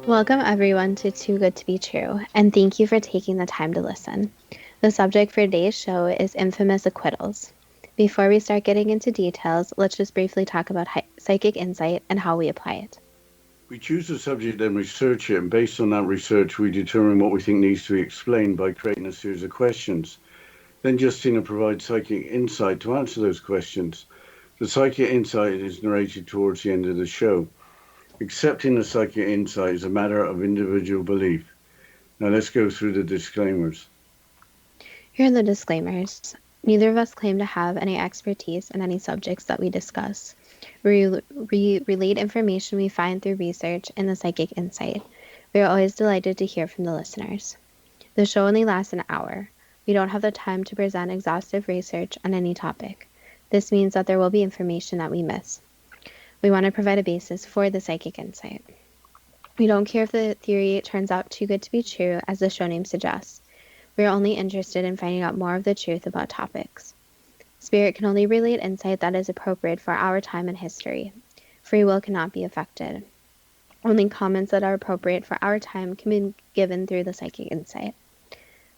Welcome everyone to Too Good to Be True, and thank you for taking the time to listen. The subject for today's show is infamous acquittals. Before we start getting into details, let's just briefly talk about psychic insight and how we apply it. We choose a subject and research it, and based on that research, we determine what we think needs to be explained by creating a series of questions. Then Justina provides psychic insight to answer those questions. The psychic insight is narrated towards the end of the show. Accepting the psychic insight is a matter of individual belief. Now let's go through the disclaimers. Here are the disclaimers. Neither of us claim to have any expertise in any subjects that we discuss. We relate information we find through research and the psychic insight. We are always delighted to hear from the listeners. The show only lasts an hour. We don't have the time to present exhaustive research on any topic. This means that there will be information that we miss. We want to provide a basis for the psychic insight. We don't care if the theory turns out too good to be true, as the show name suggests. We are only interested in finding out more of the truth about topics. Spirit can only relate insight that is appropriate for our time and history. Free will cannot be affected. Only comments that are appropriate for our time can be given through the psychic insight.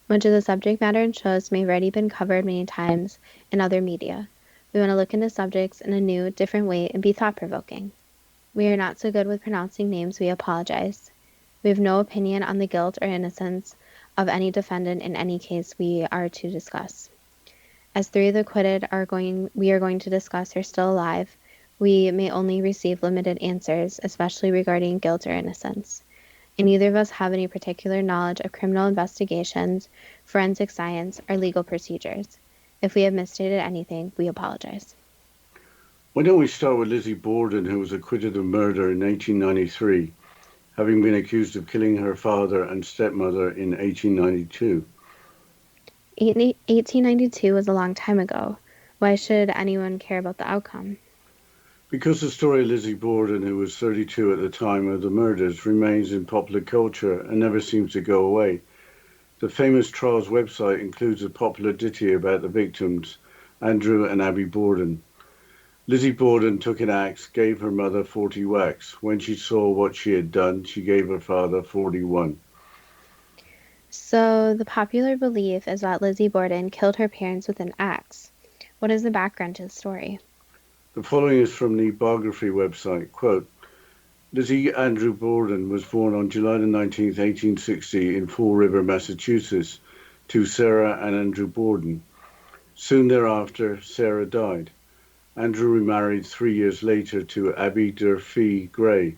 Much of the subject matter in shows may have already been covered many times in other media. We want to look into subjects in a new, different way and be thought-provoking. We are not so good with pronouncing names, we apologize. We have no opinion on the guilt or innocence of any defendant in any case we are to discuss. As three of the acquitted we are going to discuss are still alive, we may only receive limited answers, especially regarding guilt or innocence. And neither of us have any particular knowledge of criminal investigations, forensic science, or legal procedures. If we have misstated anything, we apologize. Why don't we start with Lizzie Borden, who was acquitted of murder in 1893, having been accused of killing her father and stepmother in 1892. 1892 was a long time ago. Why should anyone care about the outcome? Because the story of Lizzie Borden, who was 32 at the time of the murders, remains in popular culture and never seems to go away. The famous trials website includes a popular ditty about the victims, Andrew and Abby Borden. Lizzie Borden took an axe, gave her mother 40 whacks. When she saw what she had done, she gave her father 41. So, the popular belief is that Lizzie Borden killed her parents with an axe. What is the background to the story? The following is from the biography website. Quote, Lizzie Andrew Borden was born on July 19, 1860 in Fall River, Massachusetts, to Sarah and Andrew Borden. Soon thereafter, Sarah died. Andrew remarried 3 years later to Abby Durfee Gray.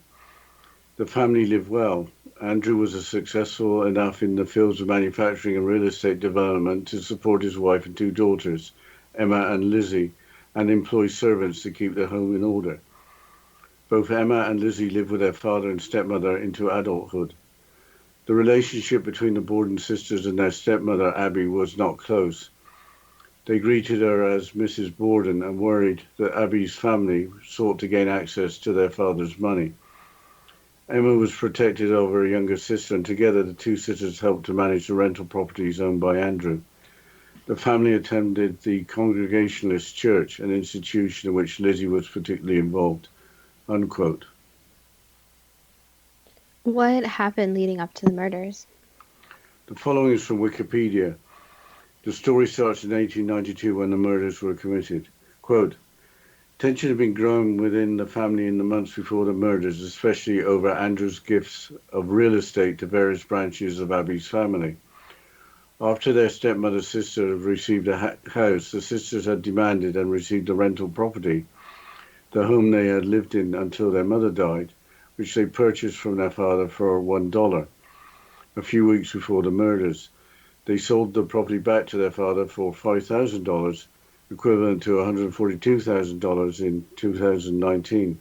The family lived well. Andrew was successful enough in the fields of manufacturing and real estate development to support his wife and two daughters, Emma and Lizzie, and employ servants to keep the home in order. Both Emma and Lizzie lived with their father and stepmother into adulthood. The relationship between the Borden sisters and their stepmother, Abby, was not close. They greeted her as Mrs. Borden and worried that Abby's family sought to gain access to their father's money. Emma was protected over her younger sister, and together the two sisters helped to manage the rental properties owned by Andrew. The family attended the Congregationalist Church, an institution in which Lizzie was particularly involved. Unquote. What happened leading up to the murders? The following is from Wikipedia. The story starts in 1892 when the murders were committed. Quote, tension had been growing within the family in the months before the murders, especially over Andrew's gifts of real estate to various branches of Abby's family. After their stepmother's sister had received a house, the sisters had demanded and received a rental property, the home they had lived in until their mother died, which they purchased from their father for $1. A few weeks before the murders, they sold the property back to their father for $5,000, equivalent to $142,000 in 2019.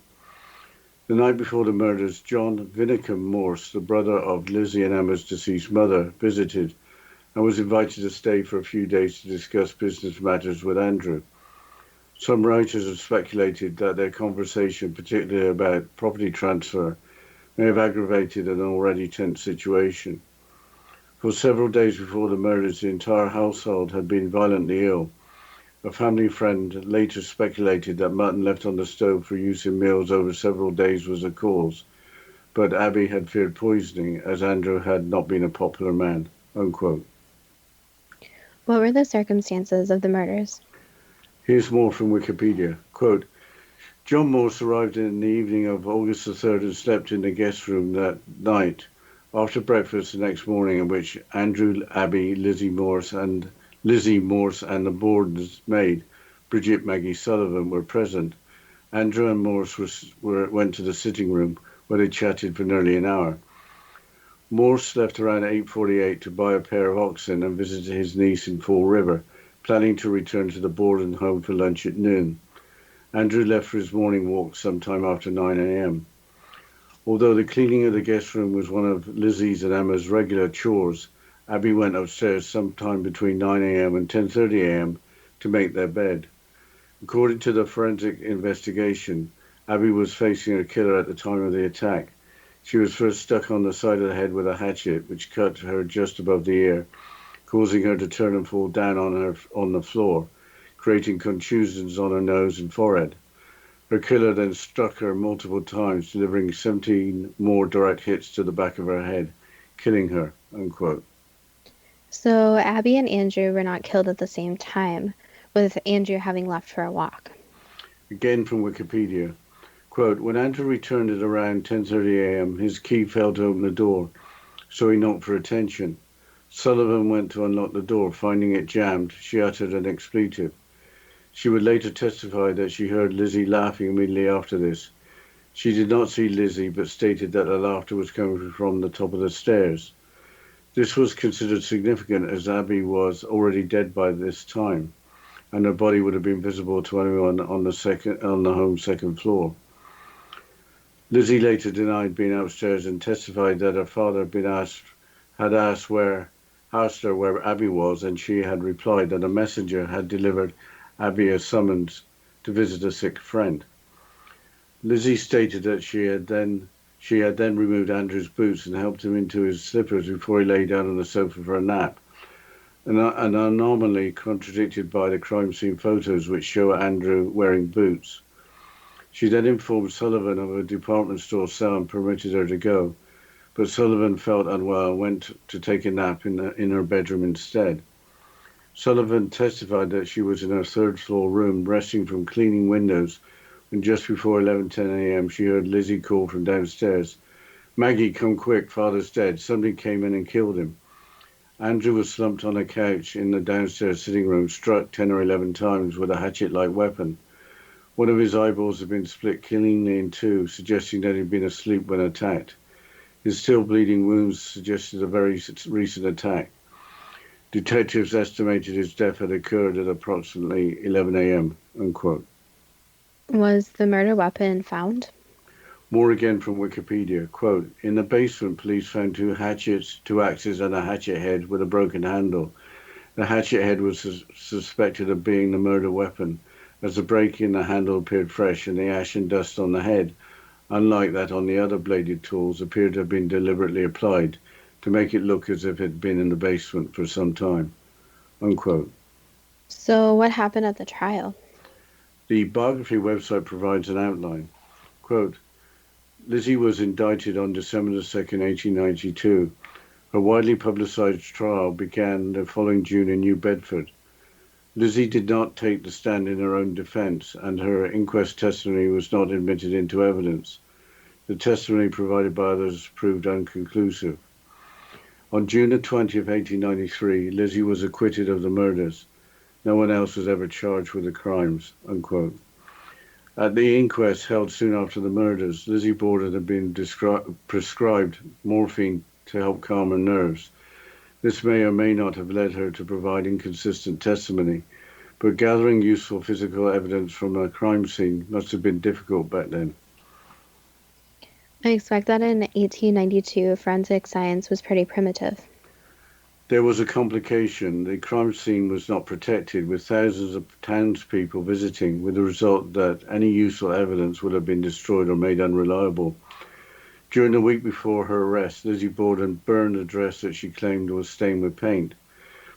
The night before the murders, John Vinicum Morse, the brother of Lizzie and Emma's deceased mother, visited and was invited to stay for a few days to discuss business matters with Andrew. Some writers have speculated that their conversation, particularly about property transfer, may have aggravated an already tense situation. For several days before the murders, the entire household had been violently ill. A family friend later speculated that mutton left on the stove for use in meals over several days was the cause, but Abby had feared poisoning as Andrew had not been a popular man, unquote. What were the circumstances of the murders? Here's more from Wikipedia. Quote, John Morse arrived in the evening of August the 3rd and slept in the guest room that night. After breakfast the next morning, in which Andrew, Abby, Lizzie Morse, and the board's maid, Bridget Maggie Sullivan, were present, Andrew and Morse went to the sitting room where they chatted for nearly an hour. Morse left around 8:48 to buy a pair of oxen and visit his niece in Fall River, planning to return to the Borden home for lunch at noon. Andrew left for his morning walk sometime after 9 a.m. Although the cleaning of the guest room was one of Lizzie's and Emma's regular chores, Abby went upstairs sometime between 9 a.m. and 10:30 a.m. to make their bed. According to the forensic investigation, Abby was facing a killer at the time of the attack. She was first struck on the side of the head with a hatchet, which cut her just above the ear, causing her to turn and fall down on the floor, creating contusions on her nose and forehead. Her killer then struck her multiple times, delivering 17 more direct hits to the back of her head, killing her, unquote. So Abby and Andrew were not killed at the same time, with Andrew having left for a walk. Again from Wikipedia. Quote, when Andrew returned at around 10:30 a.m., his key failed to open the door, so he knocked for attention. Sullivan went to unlock the door. Finding it jammed, she uttered an expletive. She would later testify that she heard Lizzie laughing immediately after this. She did not see Lizzie, but stated that the laughter was coming from the top of the stairs. This was considered significant as Abby was already dead by this time, and her body would have been visible to anyone on the home's second floor. Lizzie later denied being upstairs and testified that her father had asked her where Abby was, and she had replied that a messenger had delivered Abby a summons to visit a sick friend. Lizzie stated that she had then removed Andrew's boots and helped him into his slippers before he lay down on the sofa for a nap, an anomaly contradicted by the crime scene photos which show Andrew wearing boots. She then informed Sullivan of a department store sale and permitted her to go, but Sullivan felt unwell and went to take a nap in her bedroom instead. Sullivan testified that she was in her third-floor room resting from cleaning windows when just before 11:10 a.m. she heard Lizzie call from downstairs, "Maggie, come quick, father's dead. Somebody came in and killed him." Andrew was slumped on a couch in the downstairs sitting room, struck 10 or 11 times with a hatchet-like weapon. One of his eyeballs had been split cleanly in two, suggesting that he'd been asleep when attacked. His still bleeding wounds suggested a very recent attack. Detectives estimated his death had occurred at approximately 11 a.m., unquote. Was the murder weapon found? More again from Wikipedia. Quote, in the basement, police found two hatchets, two axes, and a hatchet head with a broken handle. The hatchet head was suspected of being the murder weapon, as the break in the handle appeared fresh and the ash and dust on the head, unlike that on the other bladed tools, appeared to have been deliberately applied to make it look as if it had been in the basement for some time, unquote. So what happened at the trial? The biography website provides an outline. Quote, Lizzie was indicted on December 2nd, 1892. Her widely publicized trial began the following June in New Bedford. Lizzie did not take the stand in her own defense, and her inquest testimony was not admitted into evidence. The testimony provided by others proved inconclusive. On June 20th, 1893, Lizzie was acquitted of the murders. No one else was ever charged with the crimes, unquote. At the inquest held soon after the murders, Lizzie Borden had been prescribed morphine to help calm her nerves. This may or may not have led her to provide inconsistent testimony, but gathering useful physical evidence from a crime scene must have been difficult back then. I expect that in 1892, forensic science was pretty primitive. There was a complication. The crime scene was not protected, with thousands of townspeople visiting, with the result that any useful evidence would have been destroyed or made unreliable. During the week before her arrest, Lizzie Borden burned a dress that she claimed was stained with paint.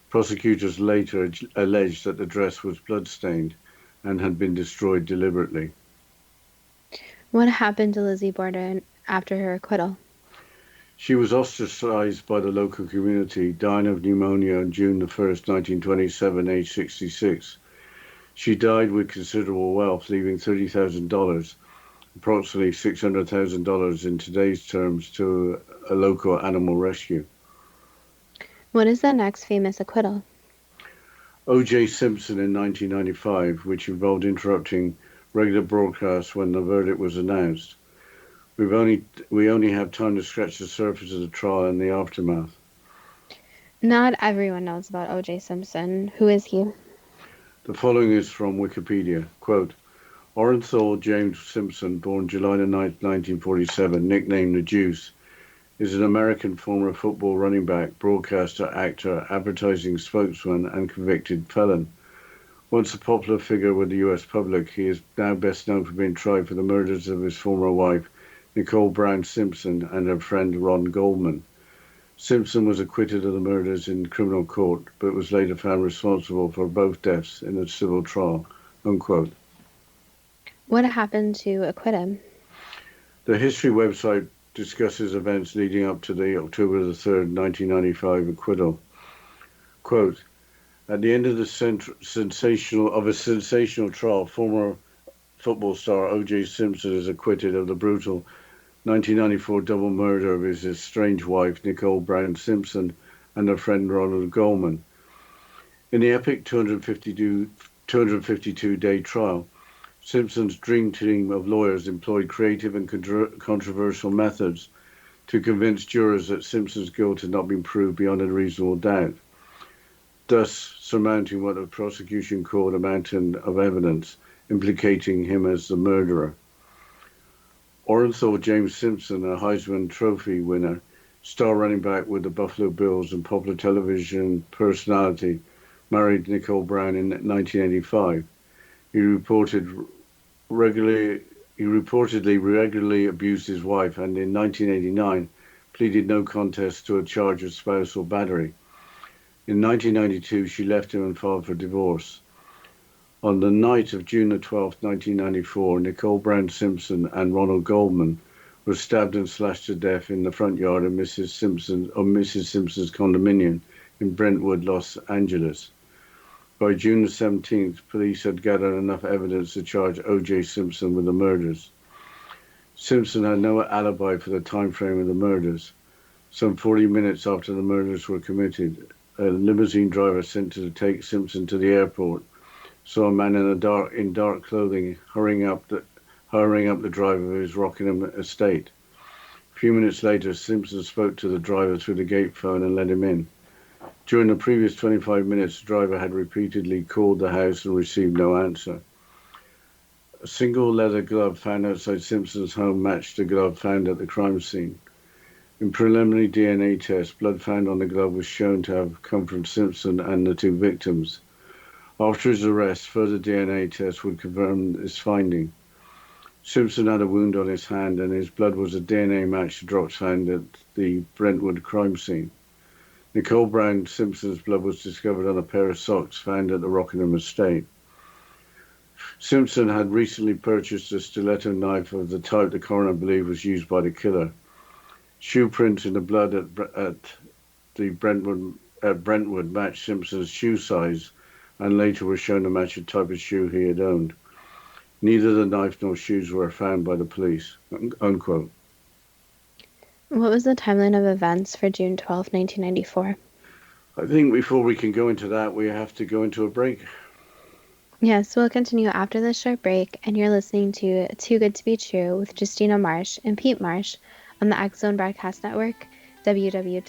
Prosecutors later alleged that the dress was blood-stained and had been destroyed deliberately. What happened to Lizzie Borden after her acquittal. She was ostracized by the local community, dying of pneumonia on June the 1st, 1927, aged 66. She died with considerable wealth, leaving $30,000, approximately $600,000 in today's terms, to a local animal rescue. What is the next famous acquittal? O.J. Simpson in 1995, which involved interrupting regular broadcasts when the verdict was announced. We only have time to scratch the surface of the trial and the aftermath. Not everyone knows about O.J. Simpson. Who is he? The following is from Wikipedia. Quote, Orenthal James Simpson, born July 9, 1947, nicknamed the Juice, is an American former football running back, broadcaster, actor, advertising spokesman, and convicted felon. Once a popular figure with the U.S. public, he is now best known for being tried for the murders of his former wife, Nicole Brown Simpson, and her friend Ron Goldman. Simpson was acquitted of the murders in criminal court, but was later found responsible for both deaths in a civil trial. Unquote. What happened to acquit him? The history website discusses events leading up to the October 3rd, 1995 acquittal. Quote, at the end of the sensational trial, former football star O.J. Simpson is acquitted of the brutal 1994 double murder of his estranged wife, Nicole Brown Simpson, and her friend Ronald Goldman. In the epic 252-day trial, Simpson's dream team of lawyers employed creative and controversial methods to convince jurors that Simpson's guilt had not been proved beyond a reasonable doubt, thus surmounting what the prosecution called a mountain of evidence implicating him as the murderer. Orenthal James Simpson, a Heisman Trophy winner, star running back with the Buffalo Bills and popular television personality, married Nicole Brown in 1985. He reportedly regularly abused his wife, and in 1989 pleaded no contest to a charge of spousal battery. In 1992, she left him and filed for divorce. On the night of June 12, 1994, Nicole Brown Simpson and Ronald Goldman were stabbed and slashed to death in the front yard of Mrs. Simpson's condominium in Brentwood, Los Angeles. By June 17th, police had gathered enough evidence to charge O.J. Simpson with the murders. Simpson had no alibi for the time frame of the murders. Some 40 minutes after the murders were committed, a limousine driver sent to take Simpson to the airport saw a man in dark clothing hurrying up the drive of his Rockingham estate. A few minutes later, Simpson spoke to the driver through the gate phone and let him in. During the previous 25 minutes, the driver had repeatedly called the house and received no answer. A single leather glove found outside Simpson's home matched the glove found at the crime scene. In preliminary DNA tests, blood found on the glove was shown to have come from Simpson and the two victims. After his arrest, further DNA tests would confirm this finding. Simpson had a wound on his hand, and his blood was a DNA match to drops found at the Brentwood crime scene. Nicole Brown Simpson's blood was discovered on a pair of socks found at the Rockingham estate. Simpson had recently purchased a stiletto knife of the type the coroner believed was used by the killer. Shoe prints in the blood at Brentwood matched Simpson's shoe size, and later were shown to match the type of shoe he had owned. Neither the knife nor shoes were found by the police. Unquote. What was the timeline of events for June 12, 1994? I think before we can go into that, we have to go into a break. Yes, we'll continue after this short break, and you're listening to Too Good to Be True with Justina Marsh and Pete Marsh on the X Zone Broadcast Network, www.xzbn.net.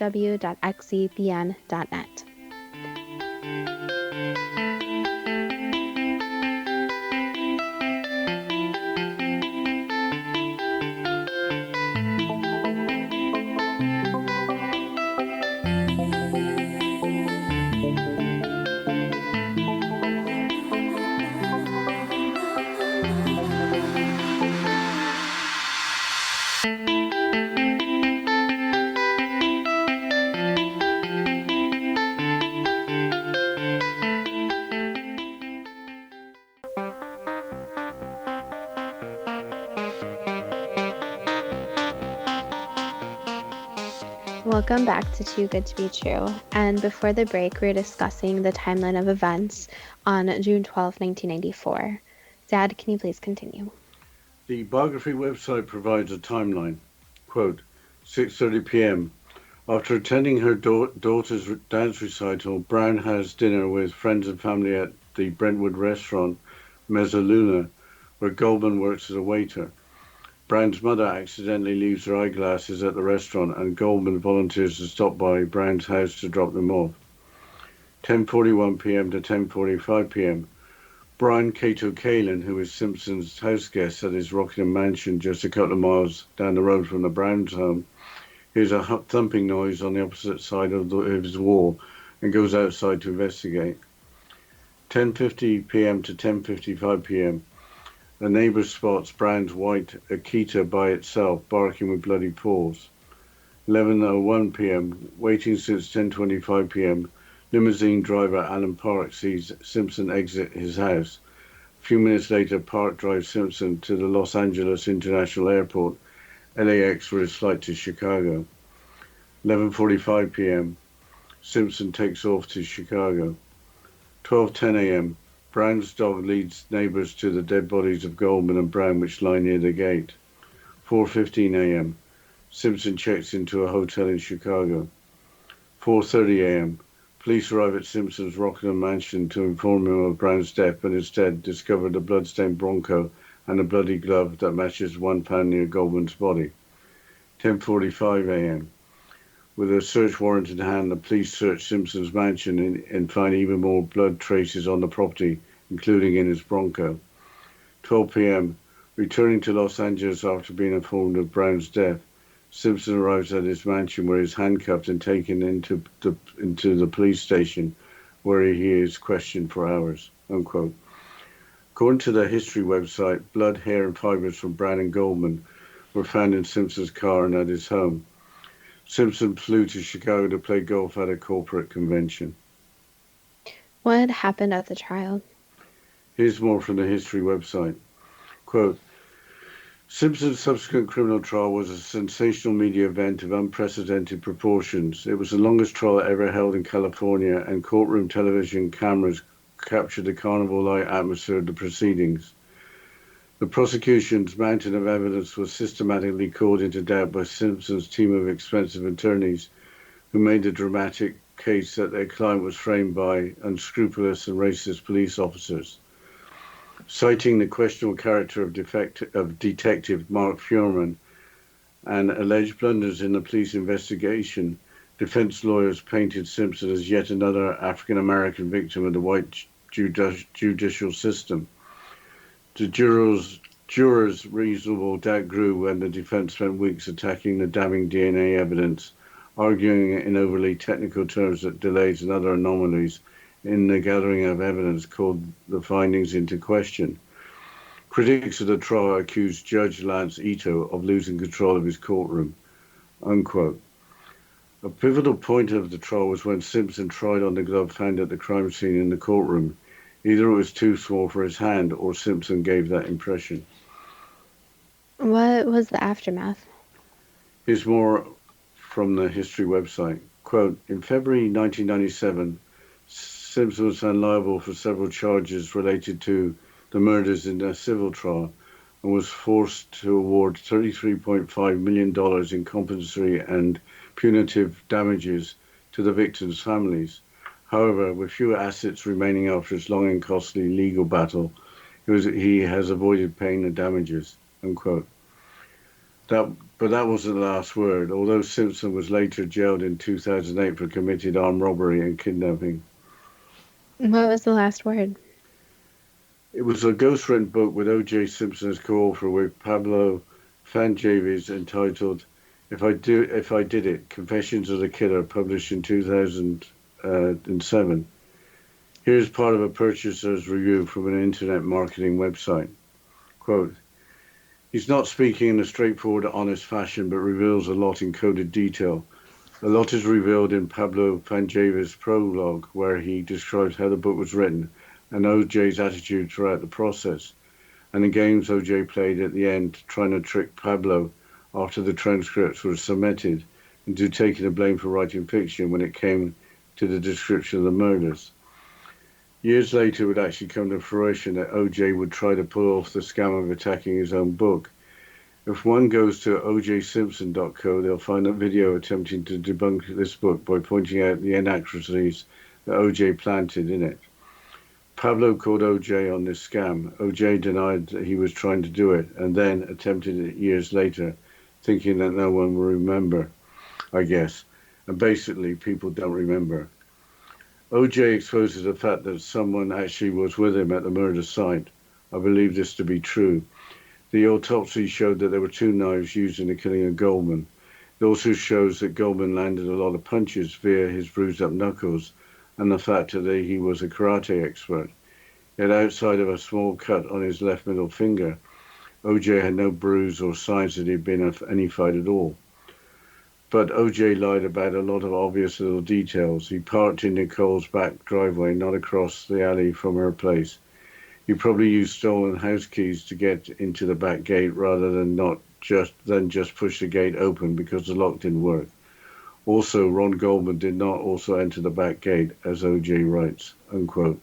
Welcome back to Too Good to Be True. And before the break, we were discussing the timeline of events on June 12, 1994. Dad, can you please continue? The biography website provides a timeline. Quote, 6:30 p.m. After attending her daughter's dance recital, Brown has dinner with friends and family at the Brentwood restaurant Mezzaluna, where Goldman works as a waiter. Brown's mother accidentally leaves her eyeglasses at the restaurant, and Goldman volunteers to stop by Brown's house to drop them off. 10:41 p.m. to 10:45 p.m. Brian Cato Kalin, who is Simpson's house guest at his Rockingham mansion just a couple of miles down the road from the Browns' home, hears a thumping noise on the opposite side of his wall and goes outside to investigate. 10:50 p.m. to 10:55 p.m. A neighbour spots Brown's white Akita by itself, barking with bloody paws. 11:01 p.m. Waiting since 10:25 p.m. Limousine driver Alan Park sees Simpson exit his house. A few minutes later, Park drives Simpson to the Los Angeles International Airport, LAX, for his flight to Chicago. 11:45 p.m. Simpson takes off to Chicago. 12:10 a.m. Brown's dog leads neighbours to the dead bodies of Goldman and Brown, which lie near the gate. 4:15 a.m. Simpson checks into a hotel in Chicago. 4:30 a.m. Police arrive at Simpson's Rockingham mansion to inform him of Brown's death, but instead discover the blood-stained Bronco and a bloody glove that matches one found near Goldman's body. 10:45 a.m. With a search warrant in hand, the police search Simpson's mansion and find even more blood traces on the property, including in his Bronco. 12 p.m. Returning to Los Angeles after being informed of Brown's death, Simpson arrives at his mansion where he is handcuffed and taken into the police station, where he is questioned for hours. Unquote. According to the history website, blood, hair, and fibers from Brown and Goldman were found in Simpson's car and at his home. Simpson flew to Chicago to play golf at a corporate convention. What happened at the trial? Here's more from the history website. Quote, Simpson's subsequent criminal trial was a sensational media event of unprecedented proportions. It was the longest trial ever held in California, and courtroom television cameras captured the carnival-like atmosphere of the proceedings. The prosecution's mountain of evidence was systematically called into doubt by Simpson's team of expensive attorneys, who made the dramatic case that their client was framed by unscrupulous and racist police officers. Citing the questionable character of Detective Mark Fuhrman and alleged blunders in the police investigation, defense lawyers painted Simpson as yet another African-American victim of the white judicial system. The jurors' reasonable doubt grew when the defense spent weeks attacking the damning DNA evidence, arguing in overly technical terms that delays and other anomalies in the gathering of evidence called the findings into question. Critics of the trial accused Judge Lance Ito of losing control of his courtroom. Unquote. A pivotal point of the trial was when Simpson tried on the glove found at the crime scene in the courtroom. Either it was too small for his hand, or Simpson gave that impression. What was the aftermath? Here's more from the history website. Quote, in February 1997, Simpson was found liable for several charges related to the murders in a civil trial and was forced to award $33.5 million in compensatory and punitive damages to the victims' families. However, with fewer assets remaining after his long and costly legal battle, he has avoided paying the damages. Unquote. But that wasn't the last word, although Simpson was later jailed in 2008 for committed armed robbery and kidnapping. What was the last word? It was a ghostwritten book with O.J. Simpson as co-author with Pablo Fanjavis entitled If I Did It, Confessions of the Killer, published in 2007. Here's part of a purchaser's review from an internet marketing website. Quote, he's not speaking in a straightforward, honest fashion, but reveals a lot in coded detail. A lot is revealed in Pablo Fanjavis' prologue, where he describes how the book was written and O.J.'s attitude throughout the process, and the games O.J. played at the end trying to trick Pablo after the transcripts were submitted into taking the blame for writing fiction when it came to the description of the murders. Years later, it would actually come to fruition that O.J. would try to pull off the scam of attacking his own book. If one goes to ojsimpson.co, they'll find a video attempting to debunk this book by pointing out the inaccuracies that O.J. planted in it. Pablo called O.J. on this scam. O.J. denied that he was trying to do it and then attempted it years later, thinking that no one will remember, I guess. And basically, people don't remember. O.J. exposes the fact that someone actually was with him at the murder site. I believe this to be true. The autopsy showed that there were 2 knives used in the killing of Goldman. It also shows that Goldman landed a lot of punches via his bruised up knuckles and the fact that he was a karate expert. Yet outside of a small cut on his left middle finger, O.J. had no bruise or signs that he'd been in any fight at all. But O.J. lied about a lot of obvious little details. He parked in Nicole's back driveway, not across the alley from her place. He probably used stolen house keys to get into the back gate rather than just push the gate open because the lock didn't work. Also, Ron Goldman did not also enter the back gate, as O.J. writes, unquote.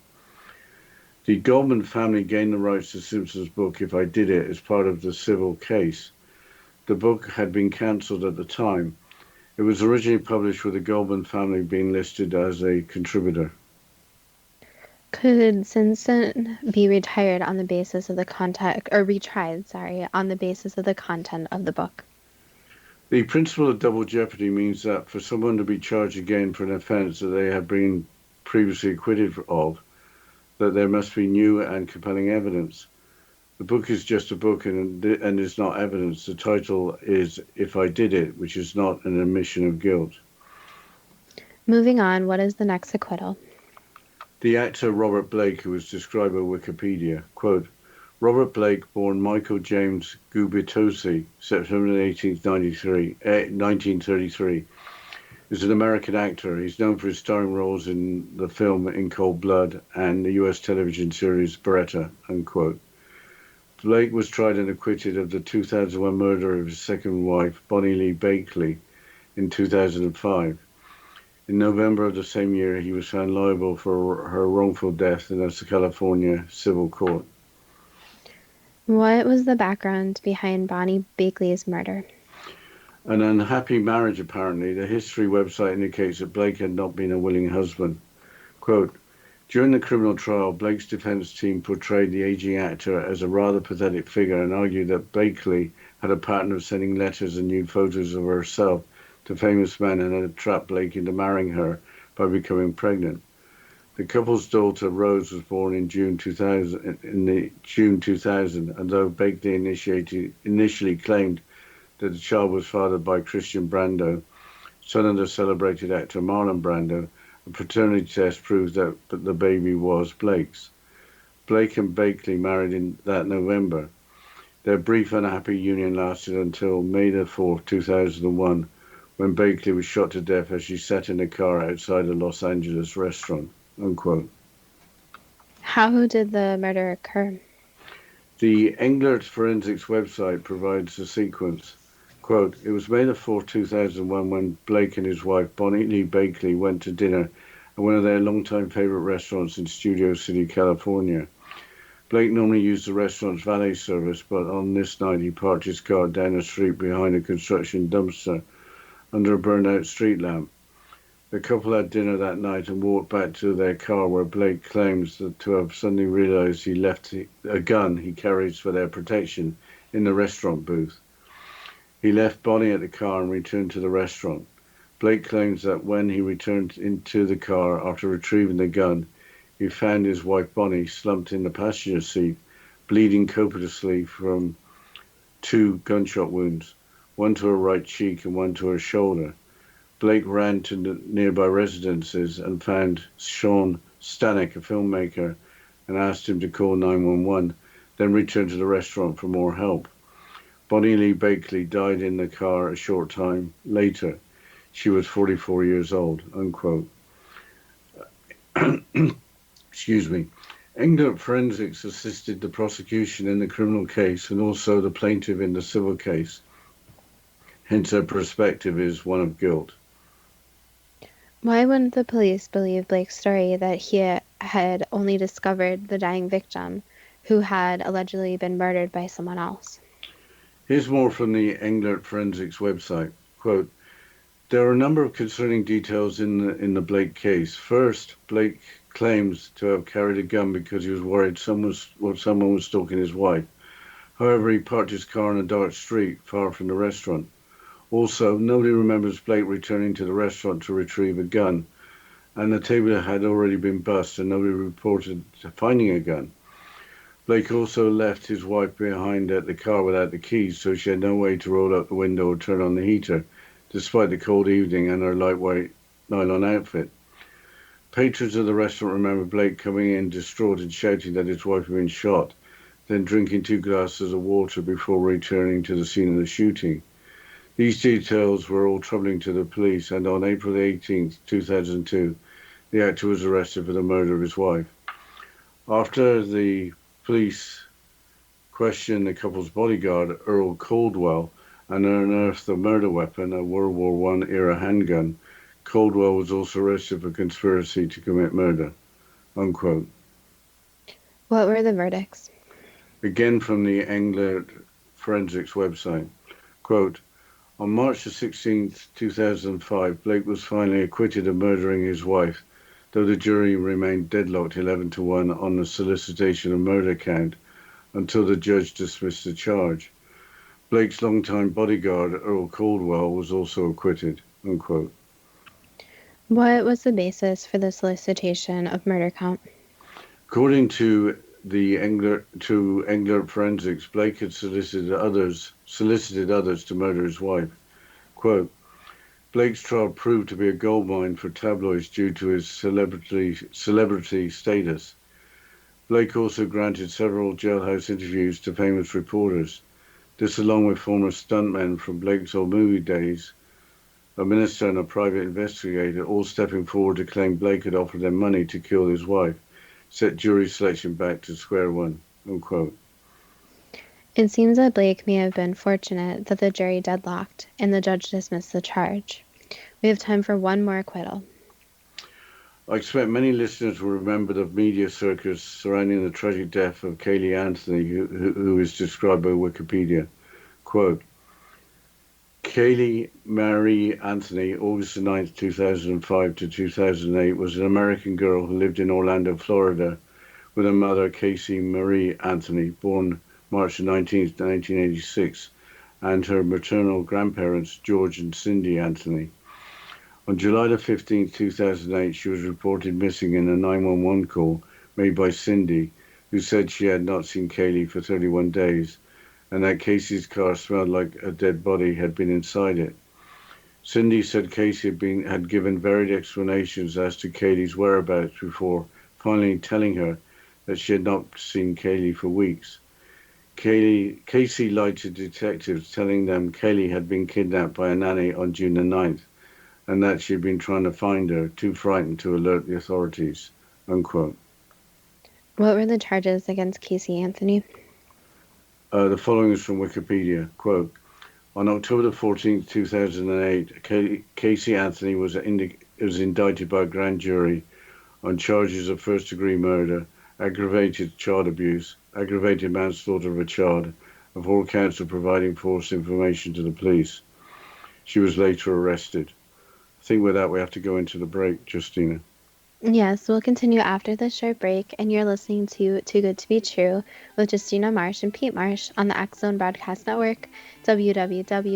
The Goldman family gained the rights to Simpson's book If I Did It as part of the civil case. The book had been cancelled at the time. It was originally published with the Goldman family being listed as a contributor. Could Simpson be retired on the basis of the content, or retried, on the basis of the content of the book? The principle of double jeopardy means that for someone to be charged again for an offence that they have been previously acquitted of, that there must be new and compelling evidence. The book is just a book and is not evidence. The title is If I Did It, which is not an admission of guilt. Moving on, what is the next acquittal? The actor Robert Blake, who was described by Wikipedia, quote, Robert Blake, born Michael James Gubitosi, September 18, 1933, is an American actor. He's known for his starring roles in the film In Cold Blood and the US television series Beretta, unquote. Blake was tried and acquitted of the 2001 murder of his second wife, Bonnie Lee Bakley, in 2005. In November of the same year, he was found liable for her wrongful death in a California civil court. What was the background behind Bonnie Bakley's murder? An unhappy marriage, apparently. The history website indicates that Blake had not been a willing husband. Quote, during the criminal trial, Blake's defense team portrayed the aging actor as a rather pathetic figure and argued that Bakley had a pattern of sending letters and nude photos of herself to famous men and had trapped Blake into marrying her by becoming pregnant. The couple's daughter Rose was born in June 2000, and though Bakley initially claimed that the child was fathered by Christian Brando, son of the celebrated actor Marlon Brando, a paternity test proved that the baby was Blake's. Blake and Bakley married in that November. Their brief unhappy union lasted until May 4, 2001, when Bakley was shot to death as she sat in a car outside a Los Angeles restaurant, unquote. How did the murder occur? The Englert Forensics website provides the sequence. Quote, it was May 4, 2001 when Blake and his wife, Bonnie Lee Bakley, went to dinner at one of their longtime favorite restaurants in Studio City, California. Blake normally used the restaurant's valet service, but on this night he parked his car down the street behind a construction dumpster under a burned-out street lamp. The couple had dinner that night and walked back to their car where Blake claims to have suddenly realized he left a gun he carries for their protection in the restaurant booth. He left Bonnie at the car and returned to the restaurant. Blake claims that when he returned into the car after retrieving the gun, he found his wife Bonnie slumped in the passenger seat, bleeding copiously from 2 gunshot wounds, one to her right cheek and one to her shoulder. Blake ran to the nearby residences and found Sean Stanek, a filmmaker, and asked him to call 911, then returned to the restaurant for more help. Bonnie Lee Bakley died in the car a short time later. She was 44 years old, unquote. Excuse me. Englert Forensics assisted the prosecution in the criminal case and also the plaintiff in the civil case. Hence, their perspective is one of guilt. Why wouldn't the police believe Blake's story that he had only discovered the dying victim, who had allegedly been murdered by someone else? Here's more from the Englert Forensics website. Quote, there are a number of concerning details in the Blake case. First, Blake claims to have carried a gun because he was worried someone was stalking his wife. However, he parked his car on a dark street far from the restaurant. Also, nobody remembers Blake returning to the restaurant to retrieve a gun, and the table had already been bussed and nobody reported finding a gun. Blake also left his wife behind at the car without the keys, so she had no way to roll up the window or turn on the heater, despite the cold evening and her lightweight nylon outfit. Patrons of the restaurant remember Blake coming in distraught and shouting that his wife had been shot, then drinking 2 glasses of water before returning to the scene of the shooting. These details were all troubling to the police, and on April 18, 2002, the actor was arrested for the murder of his wife. After the police questioned the couple's bodyguard, Earl Caldwell, and unearthed the murder weapon, a World War I era handgun, Caldwell was also arrested for conspiracy to commit murder. Unquote. What were the verdicts? Again from the Englert Forensics website. Quote, on March 16, 2005, Blake was finally acquitted of murdering his wife, though the jury remained deadlocked 11-1 on the solicitation of murder count until the judge dismissed the charge. Blake's longtime bodyguard, Earl Caldwell, was also acquitted. Unquote. What was the basis for the solicitation of murder count? According to the Englert Forensics, Blake had solicited others to murder his wife. Quote, Blake's trial proved to be a goldmine for tabloids due to his celebrity status. Blake also granted several jailhouse interviews to famous reporters. This, along with former stuntmen from Blake's old movie days, a minister and a private investigator, all stepping forward to claim Blake had offered them money to kill his wife, set jury selection back to square one. Unquote. It seems that Blake may have been fortunate that the jury deadlocked and the judge dismissed the charge. We have time for one more acquittal. I expect many listeners will remember the media circus surrounding the tragic death of Caylee Anthony, who is described by Wikipedia. Quote, Caylee Marie Anthony, August 9, 2005 to 2008, was an American girl who lived in Orlando, Florida, with her mother, Casey Marie Anthony, born March 19, 1986, and her maternal grandparents, George and Cindy Anthony. On July 15, 2008, she was reported missing in a 911 call made by Cindy, who said she had not seen Caylee for 31 days, and that Casey's car smelled like a dead body had been inside it. Cindy said Casey had given varied explanations as to Caylee's whereabouts before finally telling her that she had not seen Caylee for weeks. Casey lied to detectives, telling them Caylee had been kidnapped by a nanny on June the 9th, and that she had been trying to find her, too frightened to alert the authorities. Unquote. What were the charges against Casey Anthony? The following is from Wikipedia. Quote, on October 14, 2008, Casey Anthony was indicted by a grand jury on charges of first-degree murder, aggravated child abuse, aggravated manslaughter of a child, and 4 counts of providing false information to the police. She was later arrested. I think with that we have to go into the break, Justina. Yes, we'll continue after this short break, and you're listening to Too Good to Be True with Justina Marsh and Pete Marsh on the X Zone Broadcast Network, www.xzbn.net.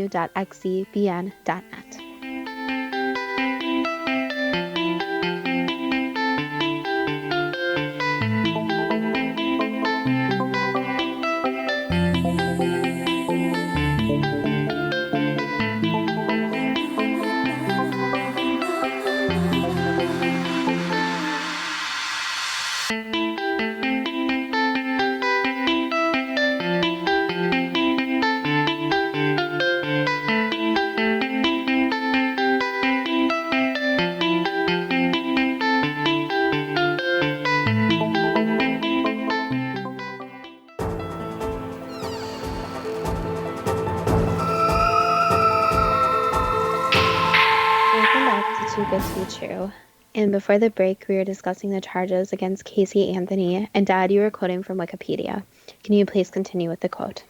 too good to be true. And before the break, we were discussing the charges against Casey Anthony, and Dad, you were quoting from Wikipedia. Can you please continue with the quote?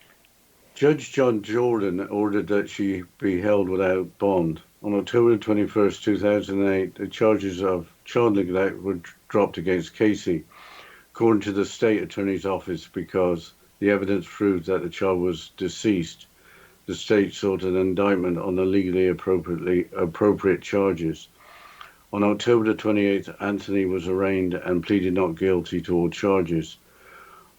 Judge John Jordan ordered that she be held without bond. On October 21st, 2008, the charges of child neglect were dropped against Casey, according to the state attorney's office, because the evidence proved that the child was deceased. The state sought an indictment on the legally appropriate charges. On October 28th, Anthony was arraigned and pleaded not guilty to all charges.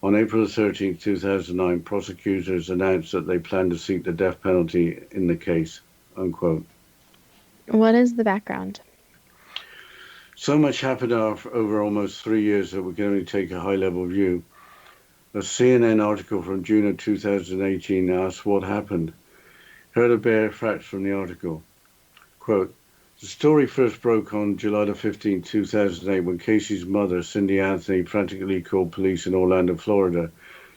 On April 13th, 2009, prosecutors announced that they planned to seek the death penalty in the case. Unquote. What is the background? So much happened over almost 3 years that we can only take a high-level view. A CNN article from June of 2018 asks what happened. Here are the bare facts from the article. Quote, the story first broke on July 15, 2008, when Casey's mother, Cindy Anthony, frantically called police in Orlando, Florida,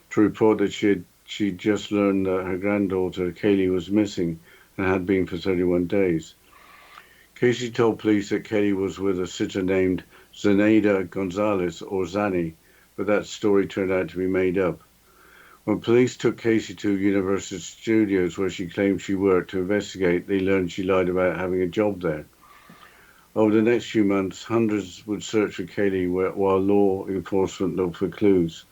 to report that she'd just learned that her granddaughter, Kaylee, was missing and had been for 31 days. Casey told police that Kaylee was with a sitter named Zenaida Gonzalez, or Zanny, but that story turned out to be made up. When police took Casey to Universal Studios, where she claimed she worked, to investigate, they learned she lied about having a job there. Over the next few months, hundreds would search for Kaylee while law enforcement looked for clues.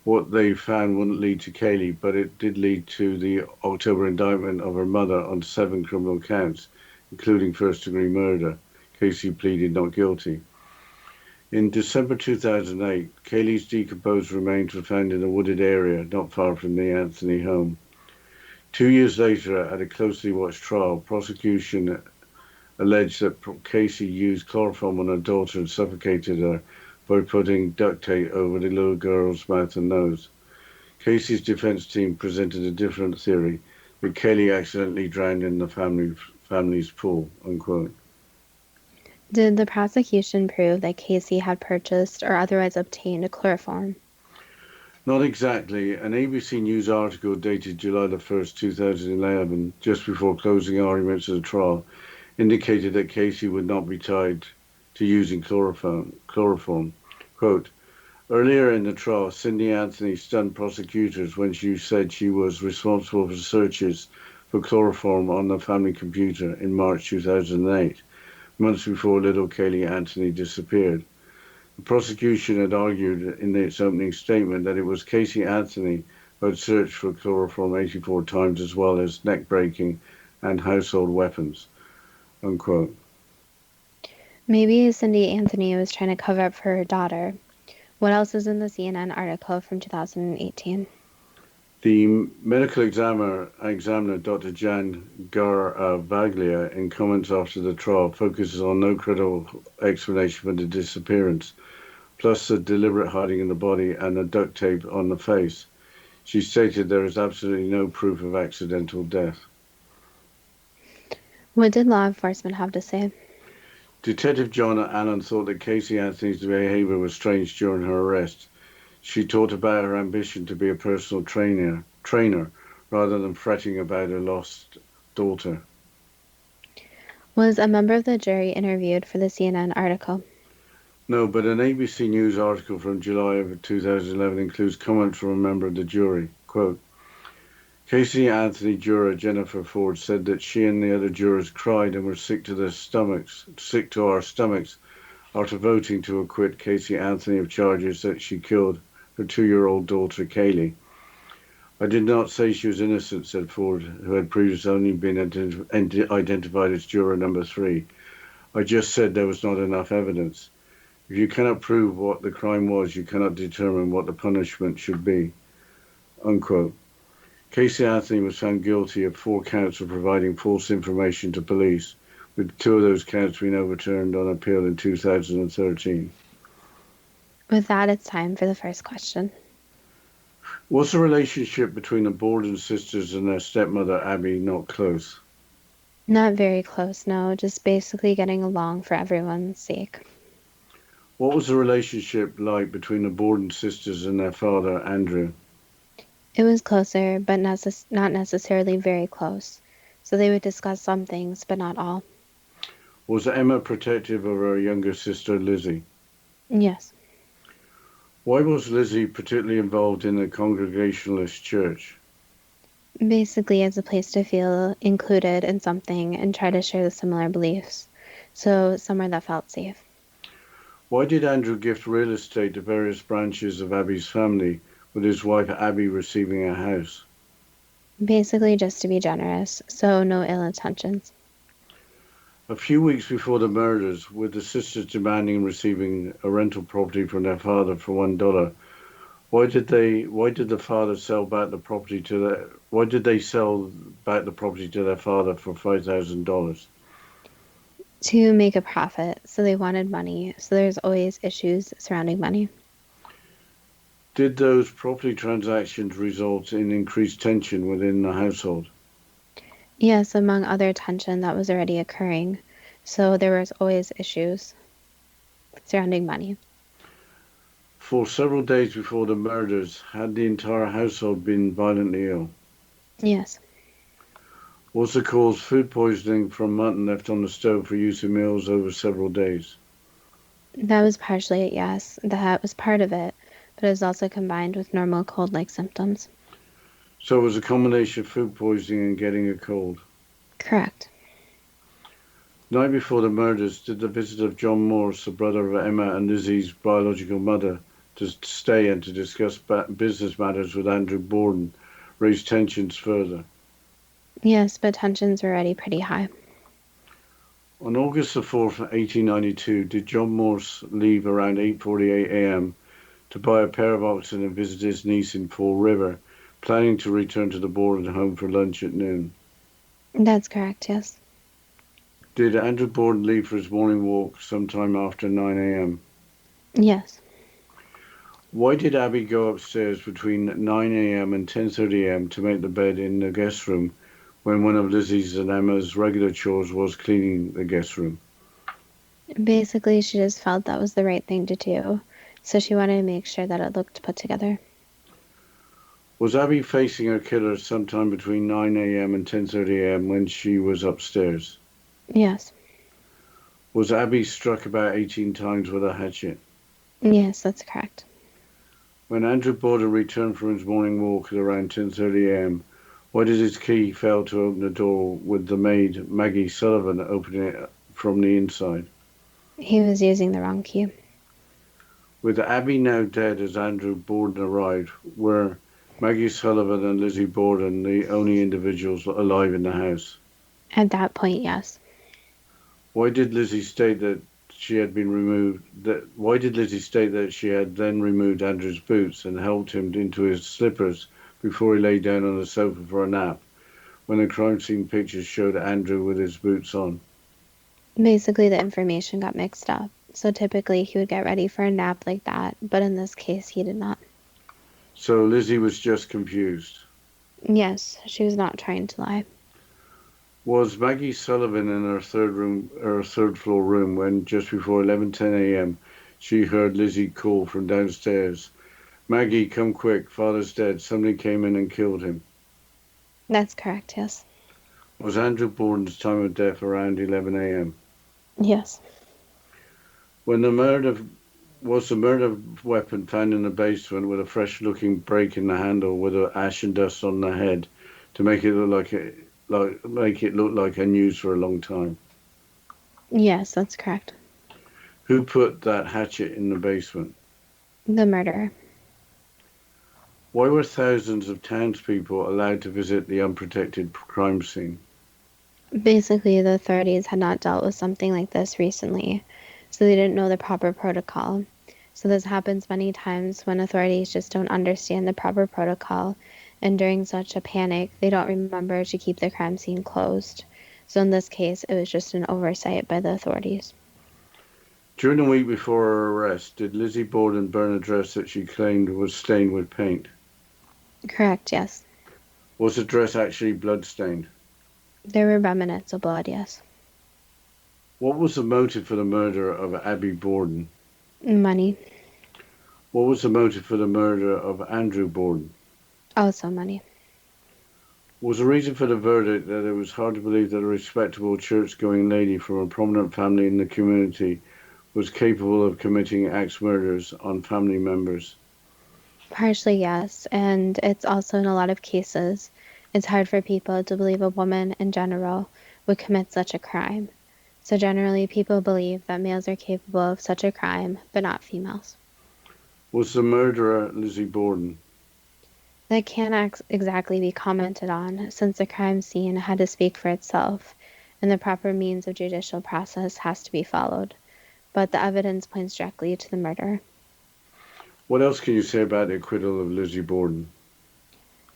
What they found wouldn't lead to Kaylee, but it did lead to the October indictment of her mother on 7 criminal counts, including first-degree murder. Casey pleaded not guilty. In December 2008, Kaylee's decomposed remains were found in a wooded area not far from the Anthony home. 2 years later, at a closely watched trial, prosecution alleged that Casey used chloroform on her daughter and suffocated her by putting duct tape over the little girl's mouth and nose. Casey's defense team presented a different theory, that Kaylee accidentally drowned in the family's pool. Unquote. Did the prosecution prove that Casey had purchased or otherwise obtained a chloroform? Not exactly. An ABC News article dated July 1st, 2011, just before closing arguments of the trial, indicated that Casey would not be tied to using chloroform. Quote, earlier in the trial, Cindy Anthony stunned prosecutors when she said she was responsible for searches for chloroform on the family computer in March 2008, months before little Kaylee Anthony disappeared. The prosecution had argued in its opening statement that it was Casey Anthony who had searched for chloroform 84 times, as well as neck-breaking and household weapons. Unquote. Maybe Cindy Anthony was trying to cover up for her daughter. What else is in the CNN article from 2018? The medical examiner Dr. Jan Garvaglia, in comments after the trial, focuses on no credible explanation for the disappearance, plus the deliberate hiding of the body and the duct tape on the face. She stated there is absolutely no proof of accidental death. What did law enforcement have to say? Detective John Allen thought that Casey Anthony's behavior was strange during her arrest. She talked about her ambition to be a personal trainer rather than fretting about her lost daughter. Was a member of the jury interviewed for the CNN article? No, but an ABC News article from July of 2011 includes comments from a member of the jury. Quote, Casey Anthony juror Jennifer Ford said that she and the other jurors cried and were sick to our stomachs after voting to acquit Casey Anthony of charges that she killed her 2-year-old daughter Kaylee. I did not say she was innocent, said Ford, who had previously only been identified as juror number 3. I just said there was not enough evidence. If you cannot prove what the crime was, you cannot determine what the punishment should be. Unquote. Casey Anthony was found guilty of 4 counts of providing false information to police, with 2 of those counts being overturned on appeal in 2013. With that, it's time for the first question. Was the relationship between the Borden sisters and their stepmother, Abby, not close? Not very close, no, just basically getting along for everyone's sake. What was the relationship like between the Borden sisters and their father, Andrew? It was closer, but not necessarily very close, so they would discuss some things, but not all. Was Emma protective of her younger sister Lizzie? Yes. Why was Lizzie particularly involved in the Congregationalist church? Basically, as a place to feel included in something and try to share the similar beliefs. So, somewhere that felt safe. Why did Andrew gift real estate to various branches of Abby's family, with his wife Abby receiving a house? Basically, just to be generous, so no ill intentions. A few weeks before the murders, with the sisters demanding and receiving a rental property from their father for $1, why did the father sell back the property to their why did they sell back the property to their father for $5,000? To make a profit, so they wanted money, so there's always issues surrounding money. Did those property transactions result in increased tension within the household? Yes, among other tension that was already occurring, so there was always issues surrounding money. For several days before the murders, had the entire household been violently ill? Yes, Was the cause food poisoning from mutton left on the stove for use in meals over several days? that was partially it, yes. That was part of it, but it was also combined with normal cold-like symptoms. So it was a combination of food poisoning and getting a cold. Correct. The night before the murders, did the visit of John Morse, the brother of Emma and Lizzie's biological mother, to stay and to discuss business matters with Andrew Borden, raise tensions further? Yes, but tensions were already pretty high. On August the 4th, 1892, did John Morse leave around 8:48 a.m. to buy a pair of oxen and visit his niece in Fall River, planning to return to the Borden home for lunch at noon? That's correct, yes. Did Andrew Borden leave for his morning walk sometime after 9 a.m.? Yes. Why did Abby go upstairs between 9 a.m. and 10:30 a.m. to make the bed in the guest room when one of Lizzie's and Emma's regular chores was cleaning the guest room? Basically, she just felt that was the right thing to do, so she wanted to make sure that it looked put together. Was Abby facing her killer sometime between 9 a.m. and 10:30 a.m. when she was upstairs? Yes. Was Abby struck about 18 times with a hatchet? Yes, that's correct. When Andrew Borden returned from his morning walk at around 10:30 a.m., why did his key fail to open the door with the maid, Maggie Sullivan, opening it from the inside? He was using the wrong key. With Abby now dead as Andrew Borden arrived, were Maggie Sullivan and Lizzie Borden the only individuals alive in the house? At that point, yes. Why did Lizzie state that she had been removed? Why did Lizzie state that she had then removed Andrew's boots and helped him into his slippers before he lay down on the sofa for a nap, when the crime scene pictures showed Andrew with his boots on? Basically, the information got mixed up. So typically, he would get ready for a nap like that, but in this case, he did not. So Lizzie was just confused. Yes, she was not trying to lie. Was Maggie Sullivan in her third floor room when just before 11:10 a.m. she heard Lizzie call from downstairs, "Maggie, come quick, father's dead. Somebody came in and killed him." That's correct, yes. Was Andrew Borden's time of death around 11 a.m.? Yes. When the murder Was the murder weapon found in the basement with a fresh-looking break in the handle with ash and dust on the head to make it look like unused for a long time? Yes, that's correct. Who put that hatchet in the basement? The murderer. Why were thousands of townspeople allowed to visit the unprotected crime scene? Basically, the authorities had not dealt with something like this recently, so they didn't know the proper protocol. So this happens many times when authorities just don't understand the proper protocol, and during such a panic, they don't remember to keep the crime scene closed. So in this case, it was just an oversight by the authorities. During the week before her arrest, did Lizzie Borden burn a dress that she claimed was stained with paint? Correct, yes. Was the dress actually blood-stained? There were remnants of blood, yes. What was the motive for the murder of Abby Borden? Money. What was the motive for the murder of Andrew Borden? Also money. Was the reason for the verdict that it was hard to believe that a respectable church-going lady from a prominent family in the community was capable of committing axe murders on family members? Partially, yes, and it's also in a lot of cases, it's hard for people to believe a woman in general would commit such a crime. So generally, people believe that males are capable of such a crime, but not females. Was the murderer Lizzie Borden? That can't exactly be commented on, since the crime scene had to speak for itself, and the proper means of judicial process has to be followed. But the evidence points directly to the murder. What else can you say about the acquittal of Lizzie Borden?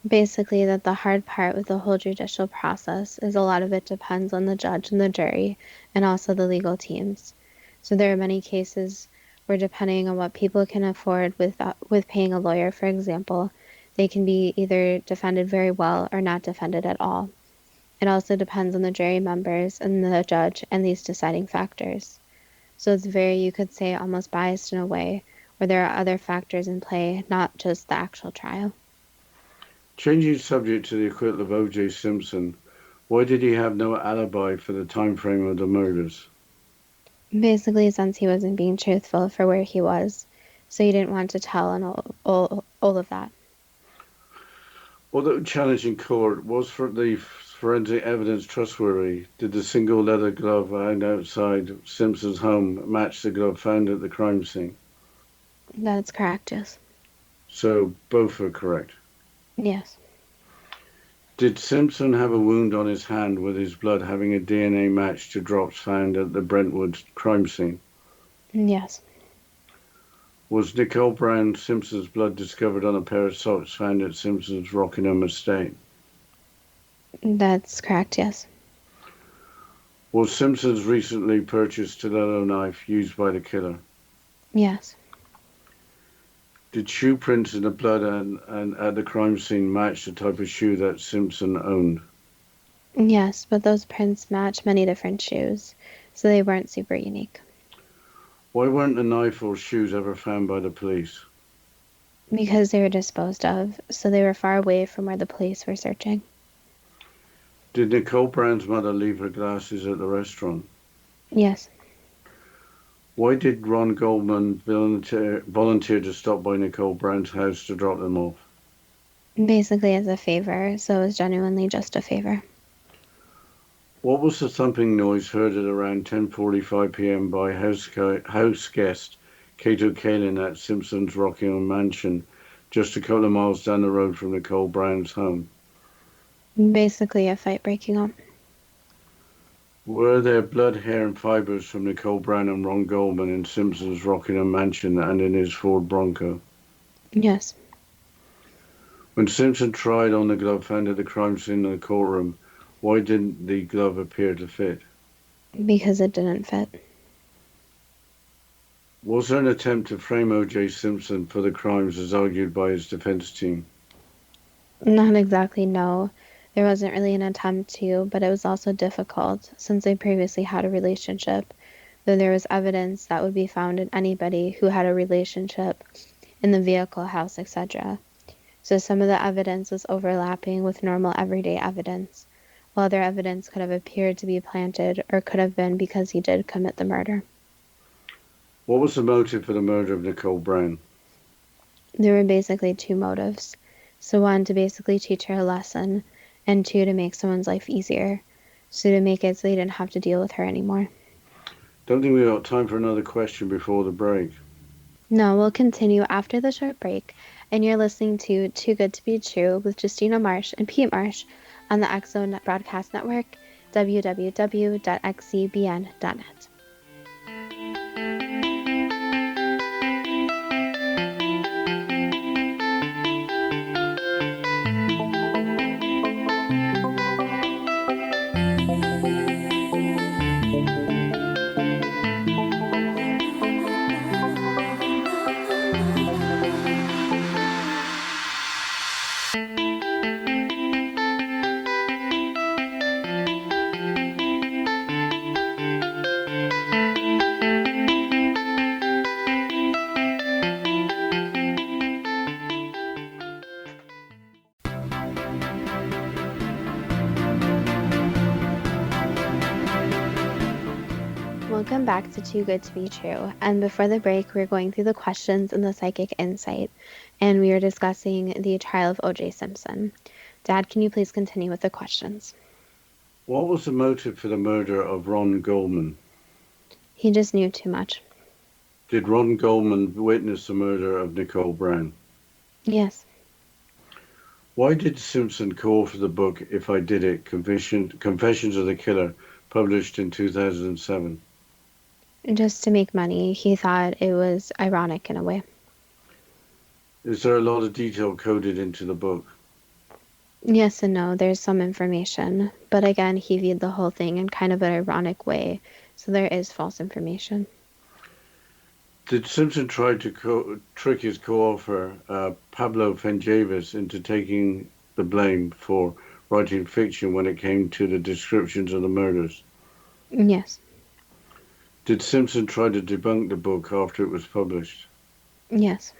Basically, that the hard part with the whole judicial process is a lot of it depends on the judge and the jury, and also the legal teams. So there are many cases where, depending on what people can afford with paying a lawyer, for example, they can be either defended very well or not defended at all. It also depends on the jury members and the judge and these deciding factors. So it's very, you could say, almost biased in a way, where there are other factors in play, not just the actual trial. Changing subject to the acquittal of O.J. Simpson, why did he have no alibi for the time frame of the murders? Basically, since he wasn't being truthful for where he was, so he didn't want to tell and all of that. Although challenged in court, was for the forensic evidence trustworthy? Did the single leather glove found outside Simpson's home match the glove found at the crime scene? That's correct, yes. So both are correct. Yes. Did Simpson have a wound on his hand with his blood having a DNA match to drops found at the Brentwood crime scene? Yes. Was Nicole Brown Simpson's blood discovered on a pair of socks found at Simpson's Rockingham estate? That's correct, yes. Was Simpson's recently purchased stiletto knife used by the killer? Yes. Did shoe prints in the blood and at the crime scene match the type of shoe that Simpson owned? Yes, but those prints match many different shoes, so they weren't super unique. Why weren't the knife or shoes ever found by the police? Because they were disposed of, so they were far away from where the police were searching. Did Nicole Brown's mother leave her glasses at the restaurant? Yes. Why did Ron Goldman volunteer to stop by Nicole Brown's house to drop them off? Basically as a favor, so it was genuinely just a favor. What was the thumping noise heard at around 10:45 p.m. by house guest Cato Kalin at Simpson's Rockingham mansion, just a couple of miles down the road from Nicole Brown's home? Basically a fight breaking up. Were there blood, hair, and fibers from Nicole Brown and Ron Goldman in Simpson's Rockingham mansion and in his Ford Bronco? Yes. When Simpson tried on the glove found at the crime scene in the courtroom, why didn't the glove appear to fit? Because it didn't fit. Was there an attempt to frame O.J. Simpson for the crimes as argued by his defense team? Not exactly, no. There wasn't really an attempt to, but it was also difficult since they previously had a relationship, though there was evidence that would be found in anybody who had a relationship in the vehicle, house, etc. So some of the evidence was overlapping with normal everyday evidence, while other evidence could have appeared to be planted or could have been because he did commit the murder. What was the motive for the murder of Nicole Brown? There were basically two motives. So one, to basically teach her a lesson, and two, to make someone's life easier. So to make it so they didn't have to deal with her anymore. Don't think we've got time for another question before the break. No, we'll continue after the short break, and you're listening to Too Good to Be True with Justina Marsh and Pete Marsh on the XO Broadcast Network, www.xcbn.net. Welcome back to Too Good to Be True. And before the break, we were going through the questions and the psychic insight, and we were discussing the trial of O.J. Simpson. Dad, can you please continue with the questions? What was the motive for the murder of Ron Goldman? He just knew too much. Did Ron Goldman witness the murder of Nicole Brown? Yes. Why did Simpson co-author the book If I Did It, Confessions of the Killer, published in 2007? Just to make money. He thought it was ironic in a way. Is there a lot of detail coded into the book? Yes and no. There's some information. But again, he viewed the whole thing in kind of an ironic way. So there is false information. Did Simpson try to trick his co-author, Pablo Fenjavis, into taking the blame for writing fiction when it came to the descriptions of the murders? Yes. Did Simpson try to debunk the book after it was published? Yes.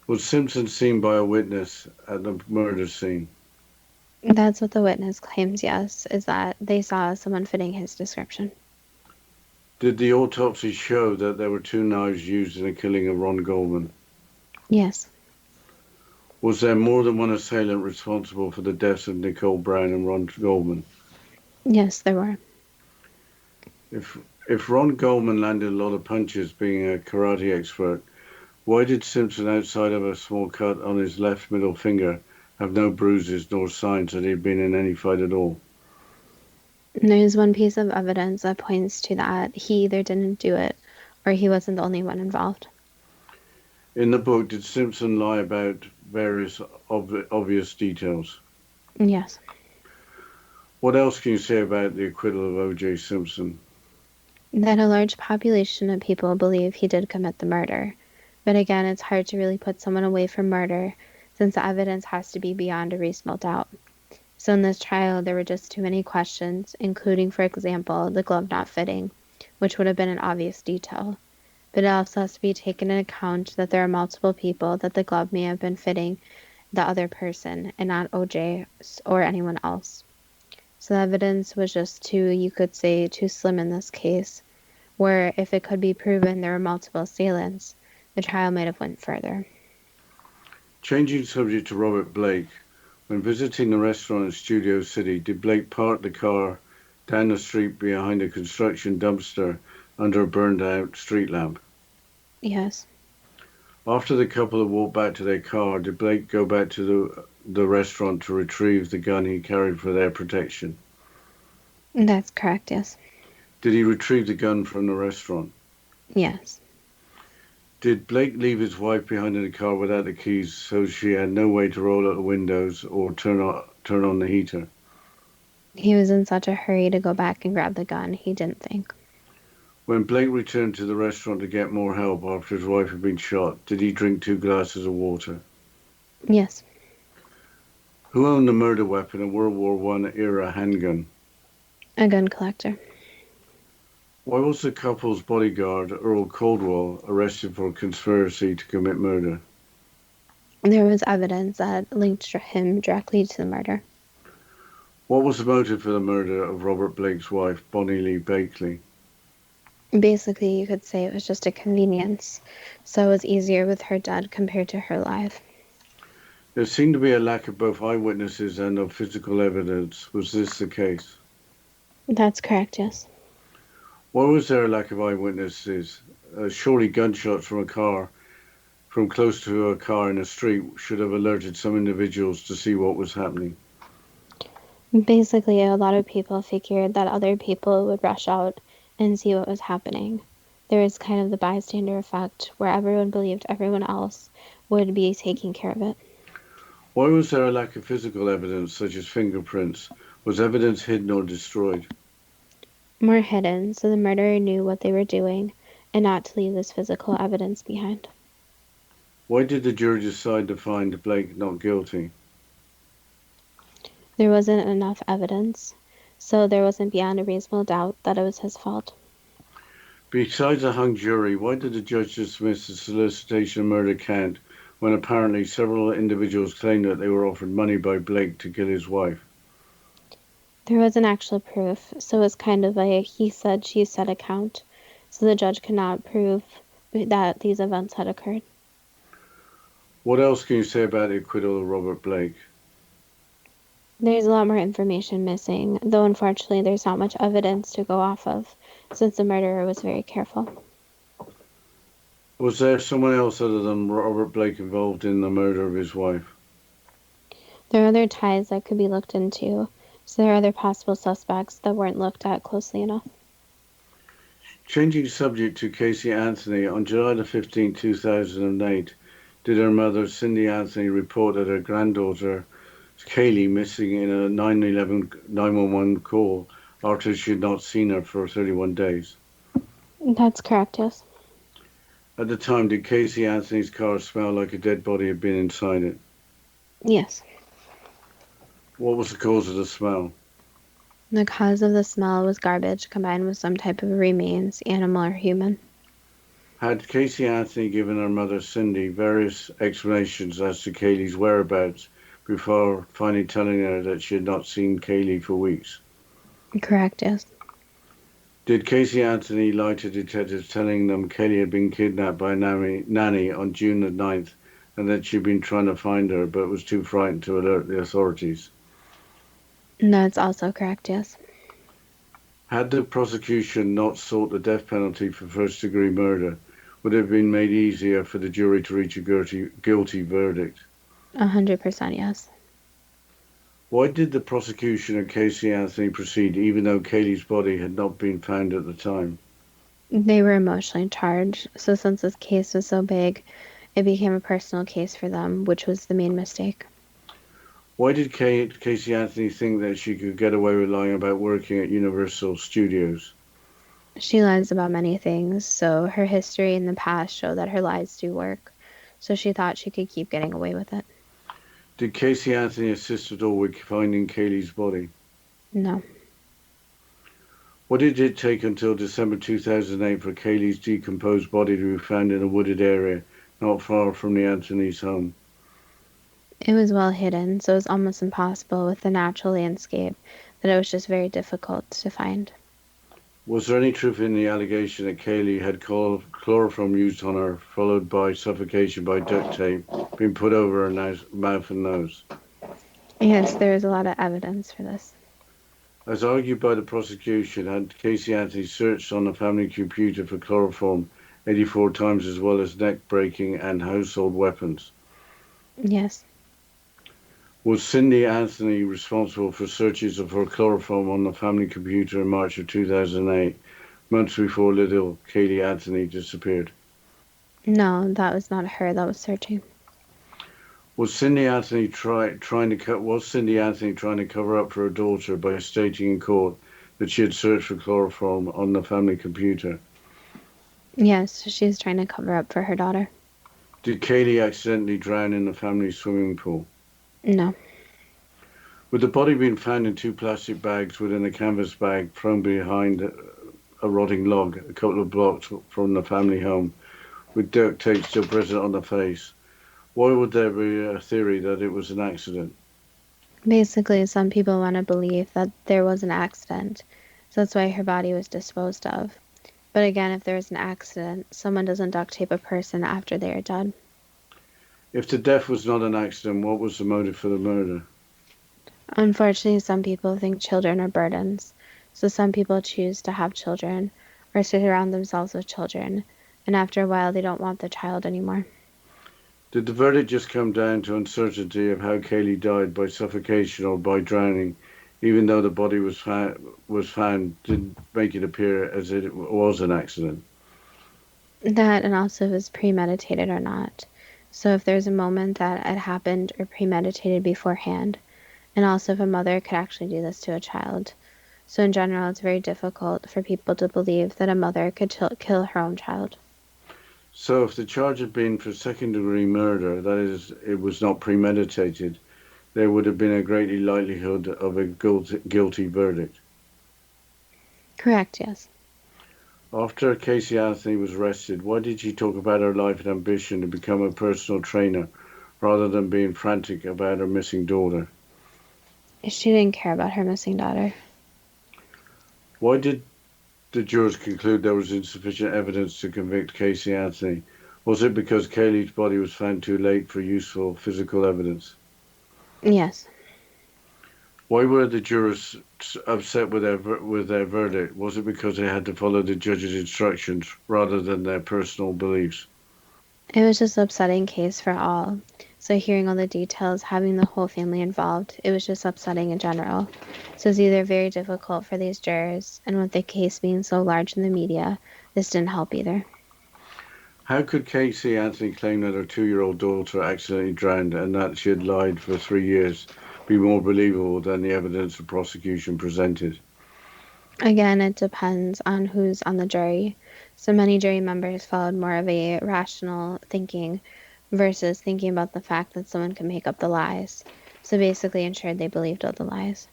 Was Simpson seen by a witness at the murder scene? That's what the witness claims, yes, is that they saw someone fitting his description. Did the autopsy show that there were 2 knives used in the killing of Ron Goldman? Yes. Was there more than one assailant responsible for the deaths of Nicole Brown and Ron Goldman? Yes, there were. If Ron Goldman landed a lot of punches being a karate expert, why did Simpson, outside of a small cut on his left middle finger, have no bruises nor signs that he'd been in any fight at all? There's one piece of evidence that points to that. He either didn't do it or he wasn't the only one involved. In the book, did Simpson lie about various obvious details? Yes. What else can you say about the acquittal of O.J. Simpson? That a large population of people believe he did commit the murder. But again, it's hard to really put someone away for murder since the evidence has to be beyond a reasonable doubt. So in this trial, there were just too many questions, including, for example, the glove not fitting, which would have been an obvious detail. But it also has to be taken into account that there are multiple people that the glove may have been fitting the other person and not OJ or anyone else. So the evidence was just you could say, too slim in this case, where if it could be proven there were multiple assailants, the trial might have went further. Changing subject to Robert Blake, when visiting the restaurant in Studio City, did Blake park the car down the street behind a construction dumpster under a burned-out street lamp? Yes. After the couple had walked back to their car, did Blake go back to the restaurant to retrieve the gun he carried for their protection? That's correct, yes. Did he retrieve the gun from the restaurant? Yes. Did Blake leave his wife behind in the car without the keys so she had no way to roll out the windows or turn on the heater? He was in such a hurry to go back and grab the gun, he didn't think. When Blake returned to the restaurant to get more help after his wife had been shot, did he drink 2 glasses of water? Yes. Who owned the murder weapon, a World War I era handgun? A gun collector. Why was the couple's bodyguard, Earl Caldwell, arrested for conspiracy to commit murder? There was evidence that linked him directly to the murder. What was the motive for the murder of Robert Blake's wife, Bonnie Lee Bakley? Basically, you could say it was just a convenience, so it was easier with her dead compared to her alive. There seemed to be a lack of both eyewitnesses and of physical evidence. Was this the case? That's correct, yes. Why was there a lack of eyewitnesses? Surely gunshots from close to a car in a street, should have alerted some individuals to see what was happening. Basically, a lot of people figured that other people would rush out and see what was happening. There was kind of the bystander effect where everyone believed everyone else would be taking care of it. Why was there a lack of physical evidence, such as fingerprints? Was evidence hidden or destroyed? More hidden, so the murderer knew what they were doing and not to leave this physical evidence behind. Why did the jury decide to find Blake not guilty? There wasn't enough evidence, so there wasn't beyond a reasonable doubt that it was his fault. Besides a hung jury, why did the judge dismiss the solicitation of murder count when apparently several individuals claimed that they were offered money by Blake to kill his wife? There wasn't actual proof, so it was kind of a he said, she said account. So the judge could not prove that these events had occurred. What else can you say about the acquittal of Robert Blake? There's a lot more information missing, though unfortunately there's not much evidence to go off of, since the murderer was very careful. Was there someone else other than Robert Blake involved in the murder of his wife? There are other ties that could be looked into, so there are other possible suspects that weren't looked at closely enough. Changing subject to Casey Anthony, on July the 15th, 2008, did her mother, Cindy Anthony, report that her granddaughter, Kaylee, missing in a 911 call after she had not seen her for 31 days. That's correct, yes. At the time, did Casey Anthony's car smell like a dead body had been inside it? Yes. What was the cause of the smell? The cause of the smell was garbage combined with some type of remains, animal or human. Had Casey Anthony given her mother, Cindy, various explanations as to Kaylee's whereabouts before finally telling her that she had not seen Kaylee for weeks? Correct, yes. Did Casey Anthony lie to detectives telling them Kaylee had been kidnapped by a nanny on June the 9th and that she'd been trying to find her but was too frightened to alert the authorities? That's also correct, yes. Had the prosecution not sought the death penalty for first-degree murder, would it have been made easier for the jury to reach a guilty verdict? 100% yes. Why did the prosecution of Casey Anthony proceed even though Kaylee's body had not been found at the time? They were emotionally charged, so since this case was so big, it became a personal case for them, which was the main mistake. Why did Casey Anthony think that she could get away with lying about working at Universal Studios? She lies about many things, so her history in the past show that her lies do work, so she thought she could keep getting away with it. Did Casey Anthony assist at all with finding Kaylee's body? No. What did it take until December 2008 for Kaylee's decomposed body to be found in a wooded area not far from the Anthony's home? It was well hidden, so it was almost impossible with the natural landscape that it was just very difficult to find. Was there any truth in the allegation that Kaylee had chloroform used on her, followed by suffocation by duct tape, being put over her mouth and nose? Yes, there is a lot of evidence for this. As argued by the prosecution, had Casey Anthony searched on the family computer for chloroform 84 times as well as neck-breaking and household weapons? Yes. Was Cindy Anthony responsible for searches for chloroform on the family computer in March of 2008, months before little Kaylee Anthony disappeared? No, that was not her that was searching. Was Cindy Anthony trying to cover up for her daughter by stating in court that she had searched for chloroform on the family computer? Yes, she's trying to cover up for her daughter. Did Kaylee accidentally drown in the family swimming pool? No. With the body being found in 2 plastic bags within a canvas bag thrown behind a rotting log a couple of blocks from the family home, with duct tape still present on the face, why would there be a theory that it was an accident? Basically, some people want to believe that there was an accident, so that's why her body was disposed of. But again, if there is an accident, someone doesn't duct tape a person after they are dead. If the death was not an accident, what was the motive for the murder? Unfortunately, some people think children are burdens, so some people choose to have children or surround themselves with children, and after a while they don't want the child anymore. Did the verdict just come down to uncertainty of how Kaylee died, by suffocation or by drowning, even though the body was found didn't make it appear as it was an accident? That, and also if it's premeditated or not. So if there's a moment that it happened or premeditated beforehand, and also if a mother could actually do this to a child. So in general, it's very difficult for people to believe that a mother could kill her own child. So if the charge had been for second-degree murder, that is, it was not premeditated, there would have been a great likelihood of a guilty verdict. Correct, yes. After Casey Anthony was arrested, why did she talk about her life and ambition to become a personal trainer rather than being frantic about her missing daughter? She didn't care about her missing daughter. Why did the jurors conclude there was insufficient evidence to convict Casey Anthony? Was it because Kaylee's body was found too late for useful physical evidence? Yes. Why were the jurors upset with their verdict? Was it because they had to follow the judge's instructions rather than their personal beliefs? It was just an upsetting case for all. So hearing all the details, having the whole family involved, it was just upsetting in general. So it's either very difficult for these jurors, and with the case being so large in the media, this didn't help either. How could Casey Anthony claim that her 2-year-old daughter accidentally drowned and that she had lied for 3 years be more believable than the evidence the prosecution presented? Again, it depends on who's on the jury. So many jury members followed more of a rational thinking versus thinking about the fact that someone could make up the lies. So basically ensured they believed all the lies.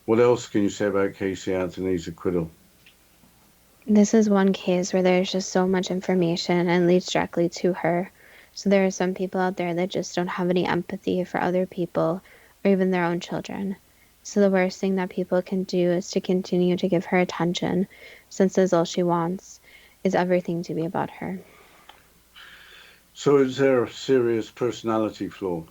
What else can you say about Casey Anthony's acquittal? This is one case where there's just so much information and leads directly to her. So there are some people out there that just don't have any empathy for other people or even their own children. So the worst thing that people can do is to continue to give her attention, since that's all she wants, is everything to be about her. So, is there a serious personality flaw?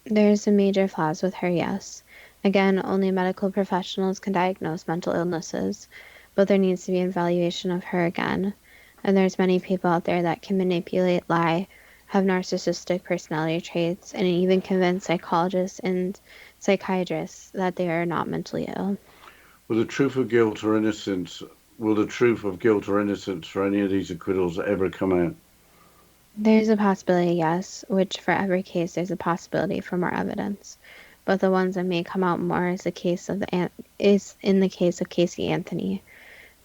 There's some major flaws with her, yes. Again, only medical professionals can diagnose mental illnesses, but there needs to be an evaluation of her again. And there's many people out there that can manipulate, lie, have narcissistic personality traits, and even convince psychologists and psychiatrists that they are not mentally ill. Will the truth of guilt or innocence will the truth of guilt or innocence for any of these acquittals ever come out? There's a possibility, yes, which for every case there's a possibility for more evidence. But the ones that may come out more is in the case of Casey Anthony.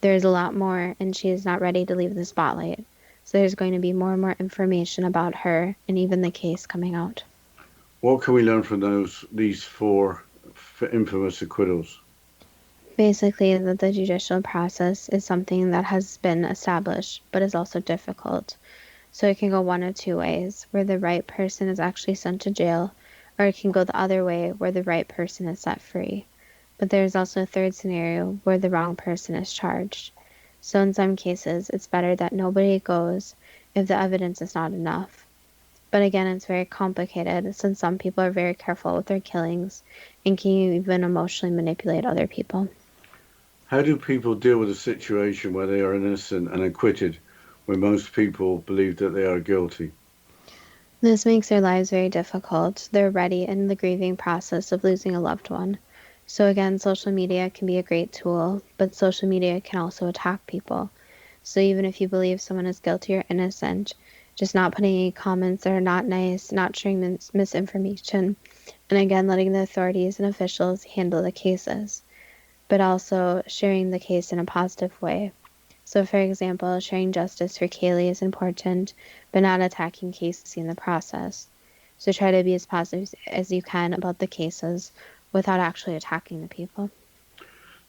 There's a lot more, and she is not ready to leave the spotlight. So there's going to be more and more information about her and even the case coming out. What can we learn from these four infamous acquittals? Basically, that the judicial process is something that has been established, but is also difficult. So it can go one of two ways, where the right person is actually sent to jail, or it can go the other way, where the right person is set free. But there's also a third scenario where the wrong person is charged. So in some cases, it's better that nobody goes if the evidence is not enough. But again, it's very complicated since some people are very careful with their killings and can even emotionally manipulate other people. How do people deal with a situation where they are innocent and acquitted when most people believe that they are guilty? This makes their lives very difficult. They're already in the grieving process of losing a loved one. So again, social media can be a great tool, but social media can also attack people. So even if you believe someone is guilty or innocent, just not putting any comments that are not nice, not sharing misinformation, and again, letting the authorities and officials handle the cases, but also sharing the case in a positive way. So for example, sharing justice for Kaylee is important, but not attacking Casey in the process. So try to be as positive as you can about the cases without actually attacking the people.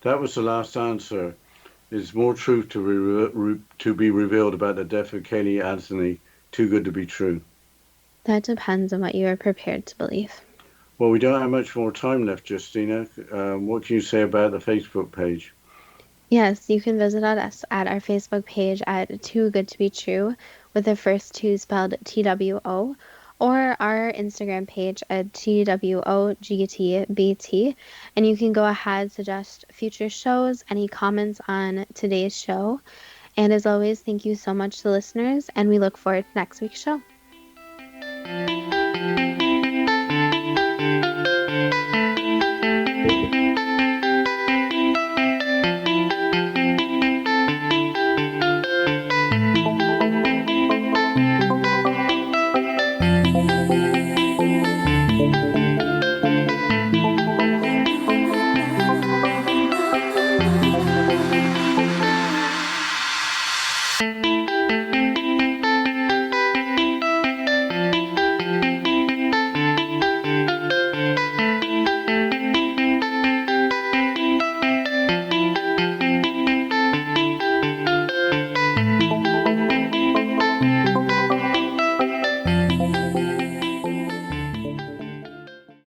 That was the last answer. Is more truth to be revealed about the death of Kaylee Anthony too good to be true? That depends on what you are prepared to believe. Well, we don't have much more time left, Justina. What can you say about the Facebook page? Yes, you can visit us at our Facebook page at Too Good to Be True, with the first two spelled TWO, or our Instagram page at TWOGTBT. And you can go ahead, suggest future shows, any comments on today's show. And as always, thank you so much to listeners, and we look forward to next week's show.